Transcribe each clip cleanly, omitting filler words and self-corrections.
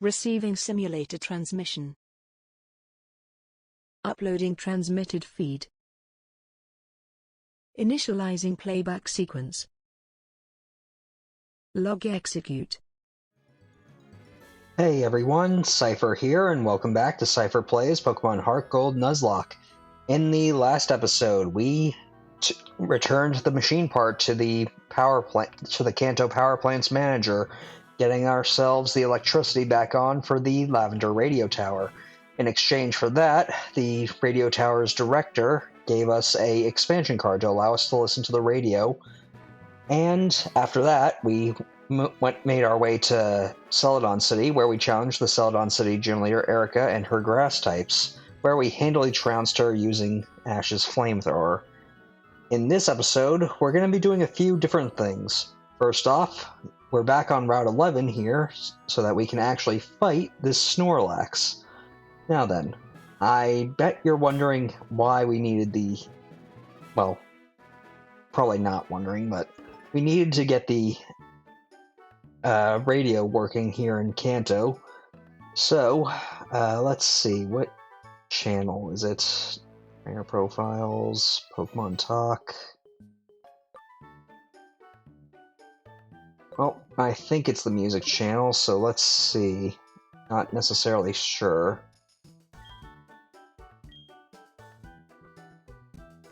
Receiving simulator transmission. Uploading transmitted feed. Initializing playback sequence. Log execute. Hey everyone, Seipher here, and welcome back to Seipher Plays Pokemon Heart Gold Nuzlocke. In the last episode, we returned the machine part to the power plant, to the Kanto power plant's manager, getting ourselves the electricity back on for the Lavender radio tower. In exchange for that, the radio tower's director gave us a expansion card to allow us to listen to the radio, and after that, we made our way to Celadon City, where we challenged the Celadon City gym leader Erica and her grass types, where we handily trounced her using Ash's flamethrower. In this episode, we're going to be doing a few different things. First off, we're back on Route 11 here, so that we can actually fight this Snorlax. Now then, I bet you're wondering why we needed the... well, probably not wondering, but we needed to get the radio working here in Kanto. So, let's see, what channel is it? Trainer profiles, Pokemon Talk. Well, I think it's the music channel, so let's see. Not necessarily sure.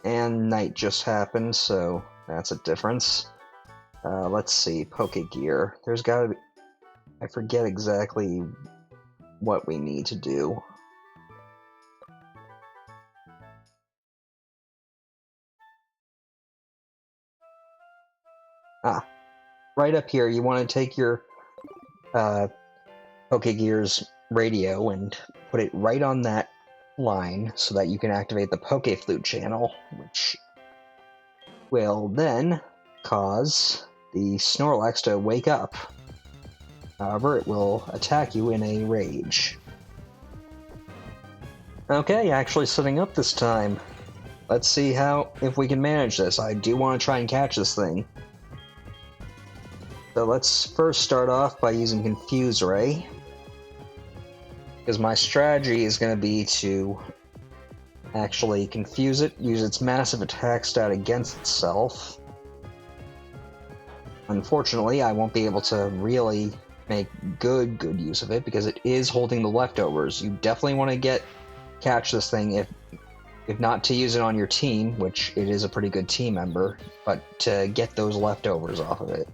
And night just happened, so that's a difference. Let's see, Pokegear. There's gotta be... I forget exactly what we need to do. Right up here, you want to take your Pokegear's radio and put it right on that line so that you can activate the Pokeflute channel, which will then cause the Snorlax to wake up. However, it will attack you in a rage. Okay, actually setting up this time. Let's see if we can manage this. I do want to try and catch this thing. So let's first start off by using Confuse Ray, because my strategy is going to be to actually confuse it, use its massive attack stat against itself. Unfortunately, I won't be able to really make good use of it because it is holding the leftovers. You definitely want to catch this thing, if not to use it on your team, which it is a pretty good team member, but to get those leftovers off of it.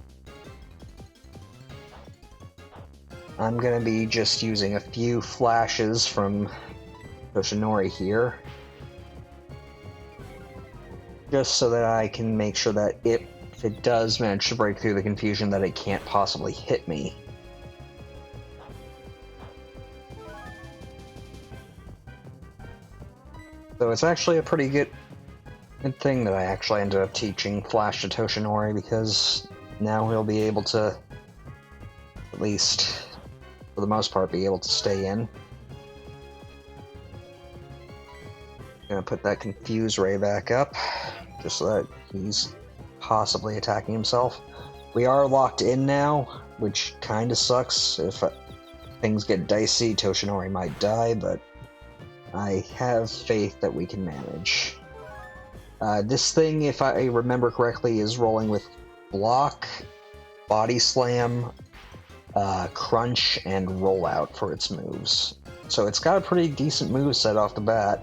I'm going to be just using a few flashes from Toshinori here, just so that I can make sure that if it does manage to break through the confusion, that it can't possibly hit me. So it's actually a pretty good thing that I actually ended up teaching Flash to Toshinori, because now he'll be able to, at least for the most part, be able to stay in. Gonna put that Confuse Ray back up, just so that he's possibly attacking himself. We are locked in now, which kinda sucks. If things get dicey, Toshinori might die, but I have faith that we can manage. This thing, if I remember correctly, is rolling with Block, Body Slam, Crunch, and Rollout for its moves. So it's got a pretty decent moveset off the bat.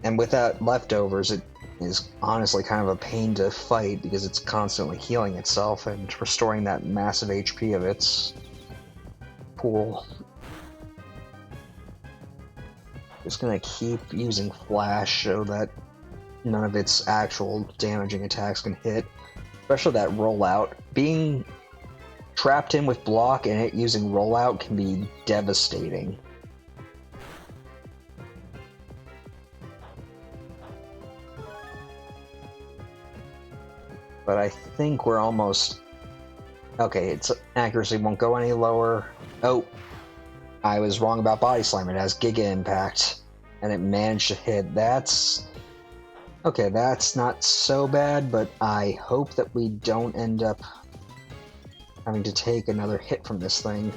And without leftovers, it is honestly kind of a pain to fight because it's constantly healing itself and restoring that massive HP of its pool. Just gonna keep using Flash so that none of its actual damaging attacks can hit, especially that Rollout. Being trapped in with Block and it using Rollout can be devastating. But I think we're almost... okay, its accuracy won't go any lower. Oh, I was wrong about Body Slam. It has Giga Impact, and it managed to hit. That's Okay, that's not so bad, but I hope that we don't end up having to take another hit from this thing.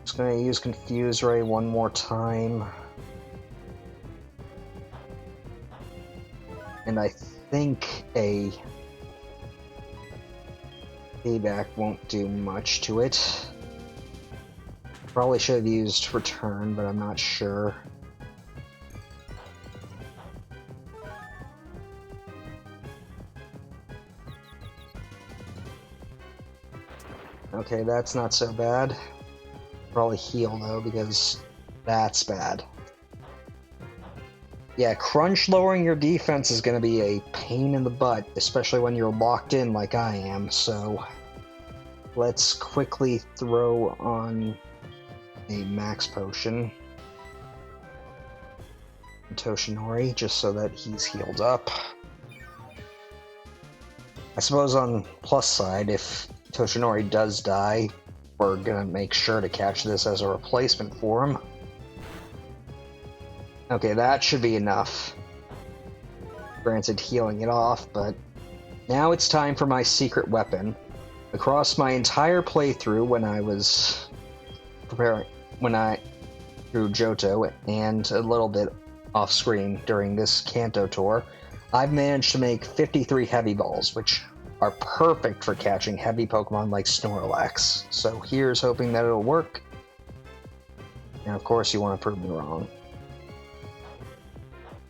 Just gonna use Confuse Ray one more time. And I think a payback won't do much to it. Probably should have used Return, but I'm not sure. Okay, that's not so bad. Probably heal though, because that's bad. Yeah, Crunch lowering your defense is going to be a pain in the butt, especially when you're locked in like I am, so let's quickly throw on a Max Potion. Toshinori, just so that he's healed up. I suppose on plus side, if Toshinori does die, we're gonna make sure to catch this as a replacement for him. Okay, that should be enough. Granted, healing it off, but now it's time for my secret weapon. Across my entire playthrough when I was preparing, through Johto, and a little bit off screen during this Kanto tour, I've managed to make 53 heavy balls, which are perfect for catching heavy Pokemon like Snorlax. So here's hoping that it'll work. And of course you want to prove me wrong.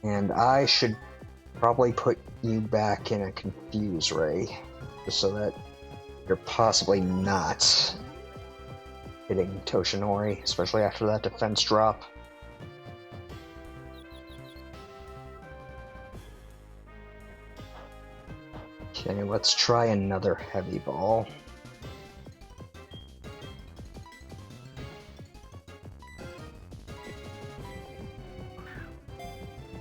And I should probably put you back in a Confuse Ray, just so that you're possibly not hitting Toshinori, especially after that defense drop. Okay, let's try another heavy ball.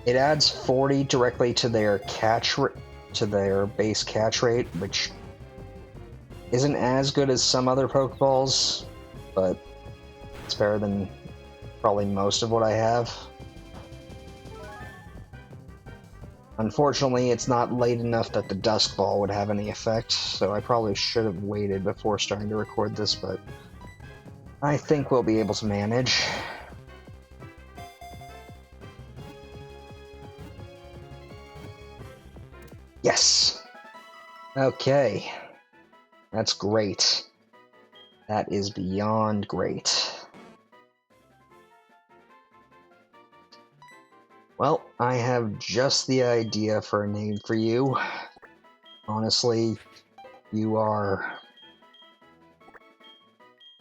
It adds 40 directly to their base catch rate, which isn't as good as some other Pokeballs, but it's better than probably most of what I have. Unfortunately, it's not late enough that the Dusk Ball would have any effect, so I probably should have waited before starting to record this, but I think we'll be able to manage. Yes! Okay. That's great. That is beyond great. Well, I have just the idea for a name for you. Honestly, you are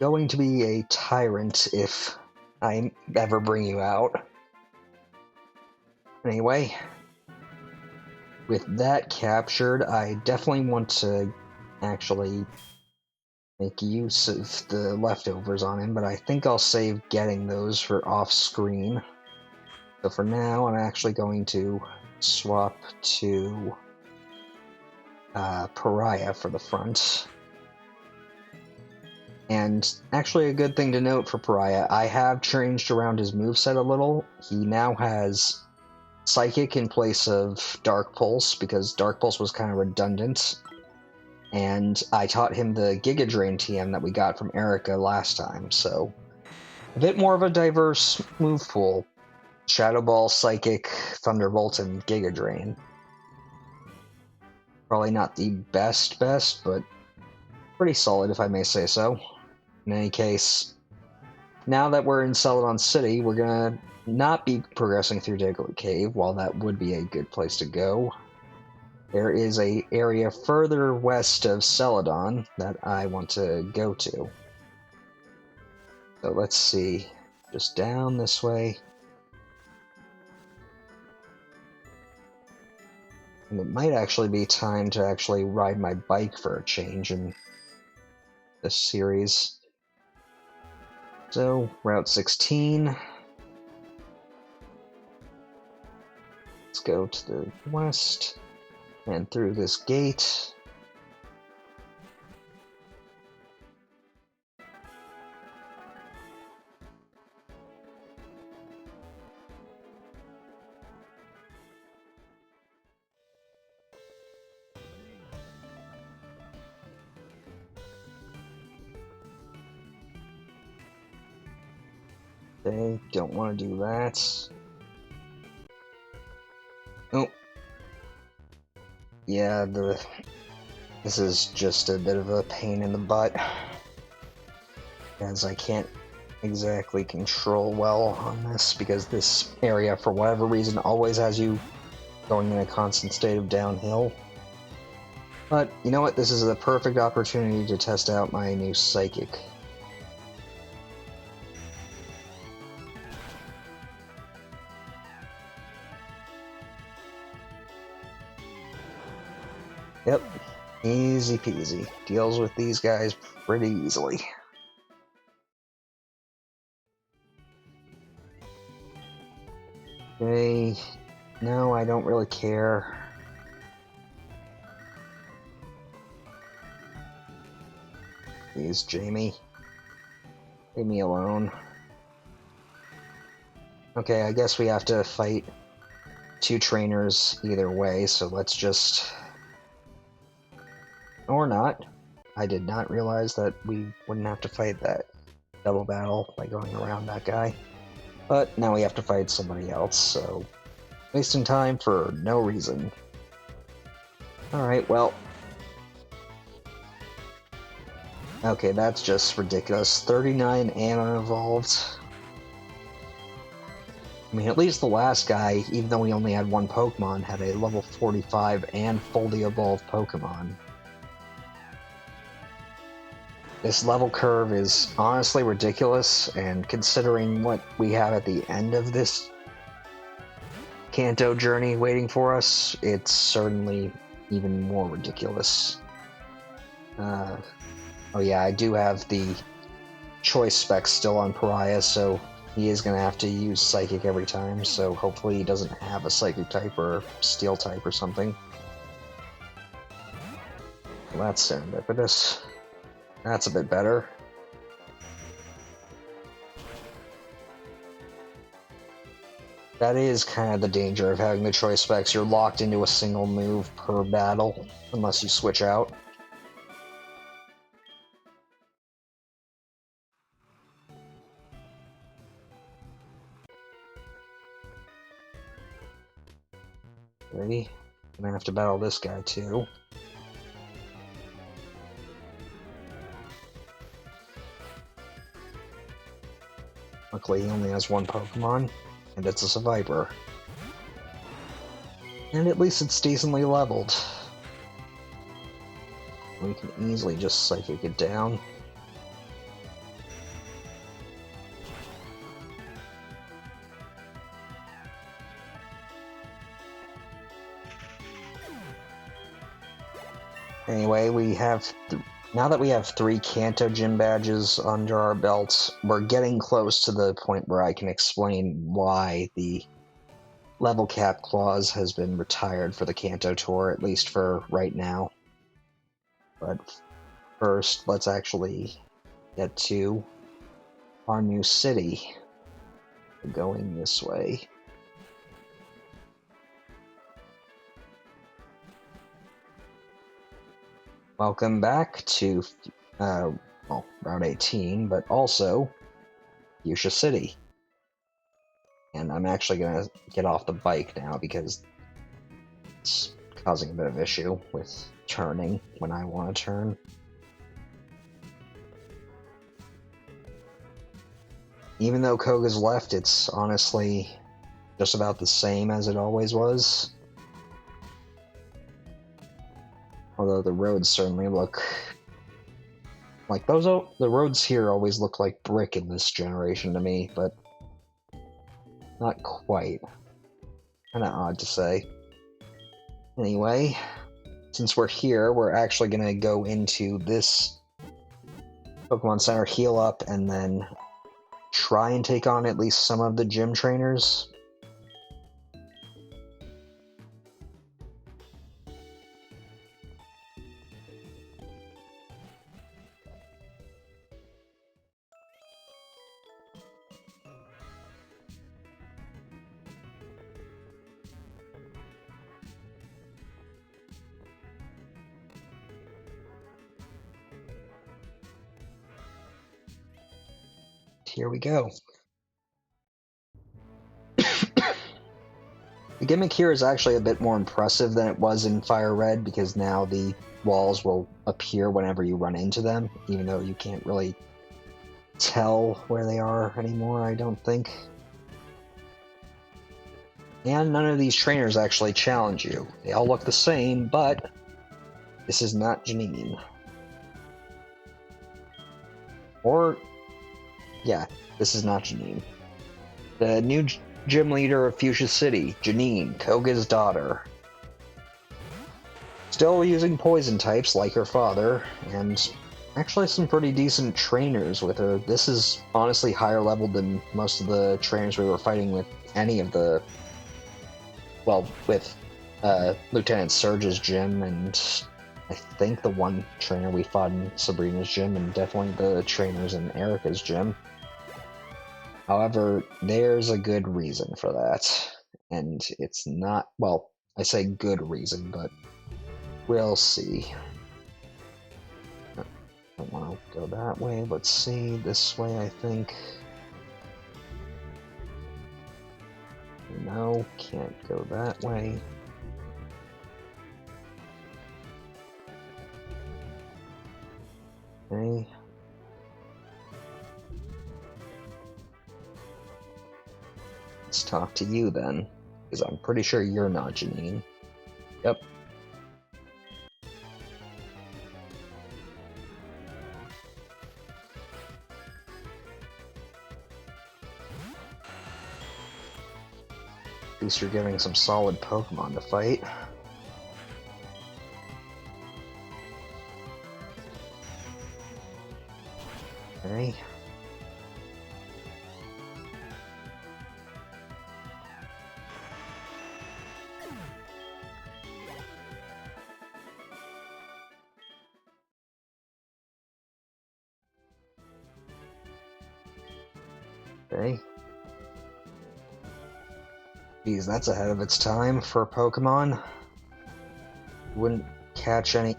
going to be a tyrant if I ever bring you out. Anyway, with that captured, I definitely want to actually make use of the leftovers on him, but I think I'll save getting those for off-screen. So for now, I'm actually going to swap to Pariah for the front. And actually a good thing to note for Pariah, I have changed around his moveset a little. He now has Psychic in place of Dark Pulse, because Dark Pulse was kind of redundant. And I taught him the Giga Drain TM that we got from Erica last time, so a bit more of a diverse move pool. Shadow Ball, Psychic, Thunderbolt, and Giga Drain. Probably not the best, but pretty solid if I may say so. In any case, now that we're in Celadon City, we're gonna not be progressing through Diglett Cave, while that would be a good place to go. There is an area further west of Celadon that I want to go to. So let's see, just down this way. And it might actually be time to actually ride my bike for a change in this series. So, Route 16. Let's go to the west and through this gate. Okay, don't want to do that. Oh. Yeah, this is just a bit of a pain in the butt, as I can't exactly control well on this, because this area, for whatever reason, always has you going in a constant state of downhill. But, you know what, this is the perfect opportunity to test out my new Psychic. Yep, easy peasy. Deals with these guys pretty easily. Okay, no, I don't really care. Please, Jamie. Leave me alone. Okay, I guess we have to fight 2 trainers either way, so let's just... Or not. I did not realize that we wouldn't have to fight that double battle by going around that guy. But now we have to fight somebody else, so... wasting time for no reason. Alright, well... Okay, that's just ridiculous. 39 and unevolved. I mean, at least the last guy, even though he only had 1 Pokemon, had a level 45 and fully evolved Pokemon. This level curve is honestly ridiculous, and considering what we have at the end of this Kanto journey waiting for us, it's certainly even more ridiculous. Oh yeah, I do have the choice specs still on Pariah, so he is going to have to use Psychic every time, so hopefully he doesn't have a Psychic type or Steel type or something. Well, that's serendipitous. That's a bit better. That is kind of the danger of having the choice specs. You're locked into a single move per battle, unless you switch out. Ready? I'm gonna have to battle this guy too. Luckily he only has 1 Pokemon, and it's a Seipher. And at least it's decently leveled. We can easily just Psychic it down. Anyway, we have... now that we have 3 Kanto Gym badges under our belts, we're getting close to the point where I can explain why the level cap clause has been retired for the Kanto Tour, at least for right now. But first, let's actually get to our new city. Going this way. Welcome back to, well, Route 18, but also Fuchsia City. And I'm actually going to get off the bike now because it's causing a bit of issue with turning when I want to turn. Even though Koga's left, it's honestly just about the same as it always was. Although the roads certainly look like those. The roads here always look like brick in this generation to me, but not quite. Kinda odd to say. Anyway, since we're here, we're actually gonna go into this Pokemon Center, heal up, and then try and take on at least some of the gym trainers. Here we go. The gimmick here is actually a bit more impressive than it was in Fire Red, because now the walls will appear whenever you run into them, even though you can't really tell where they are anymore, I don't think. And none of these trainers actually challenge you. They all look the same, but this is not Janine. Or, yeah, this is not Janine. The new gym leader of Fuchsia City, Janine, Koga's daughter. Still using poison types like her father, and actually some pretty decent trainers with her. This is honestly higher level than most of the trainers we were fighting with any of the... Well, with Lieutenant Surge's gym, and I think the one trainer we fought in Sabrina's gym, and definitely the trainers in Erica's gym. However, there's a good reason for that, and it's not, well, I say good reason, but we'll see. I don't want to go that way. Let's see, this way, I think. No, can't go that way. Okay. Let's talk to you then, because I'm pretty sure you're not Janine. Yep. At least you're getting some solid Pokemon to fight. Okay. Okay. Geez, that's ahead of its time for a Pokemon. Wouldn't catch any...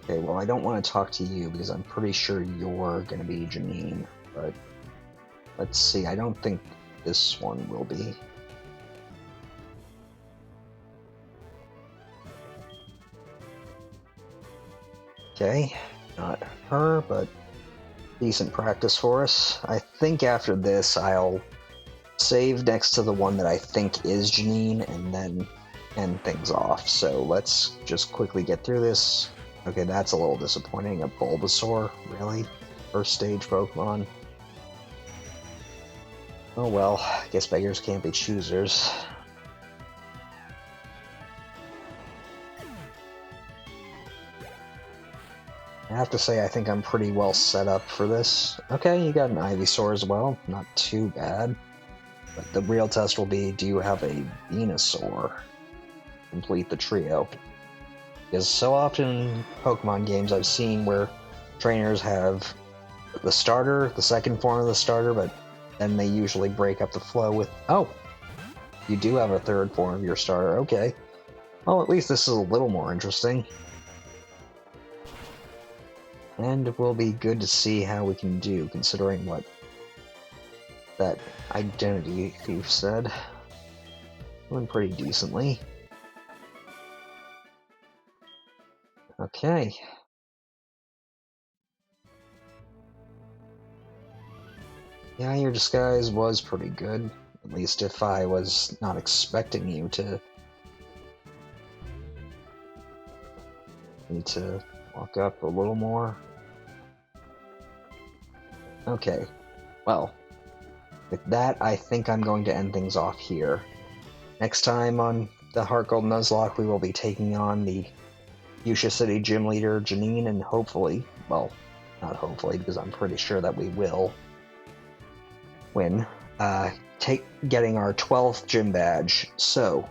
Okay, well, I don't want to talk to you because I'm pretty sure you're going to be Janine, but let's see, I don't think this one will be. Okay, not her, but decent practice for us. I think after this I'll save next to the one that I think is Janine and then end things off. So let's just quickly get through this. Okay, that's a little disappointing. A Bulbasaur, really? First stage Pokemon? Oh well, I guess beggars can't be choosers. I have to say, I think I'm pretty well set up for this. Okay, you got an Ivysaur as well. Not too bad. But the real test will be, do you have a Venusaur? Complete the trio. Because so often in Pokemon games I've seen where trainers have the starter, the second form of the starter, but then they usually break up the flow with, oh, you do have a third form of your starter, okay. Well, at least this is a little more interesting. And it will be good to see how we can do, considering what that identity thief said. Doing pretty decently. Okay. Yeah, your disguise was pretty good. At least if I was not expecting you to... Need to walk up a little more. Okay. Well, with that, I think I'm going to end things off here. Next time on the Heart Gold Nuzlocke, we will be taking on the Fuchsia City gym leader, Janine, and hopefully, well, not hopefully, because I'm pretty sure that we will win, getting our 12th gym badge. So,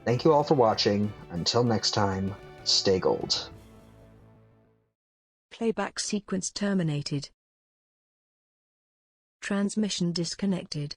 thank you all for watching. Until next time, stay gold. Playback sequence terminated. Transmission disconnected.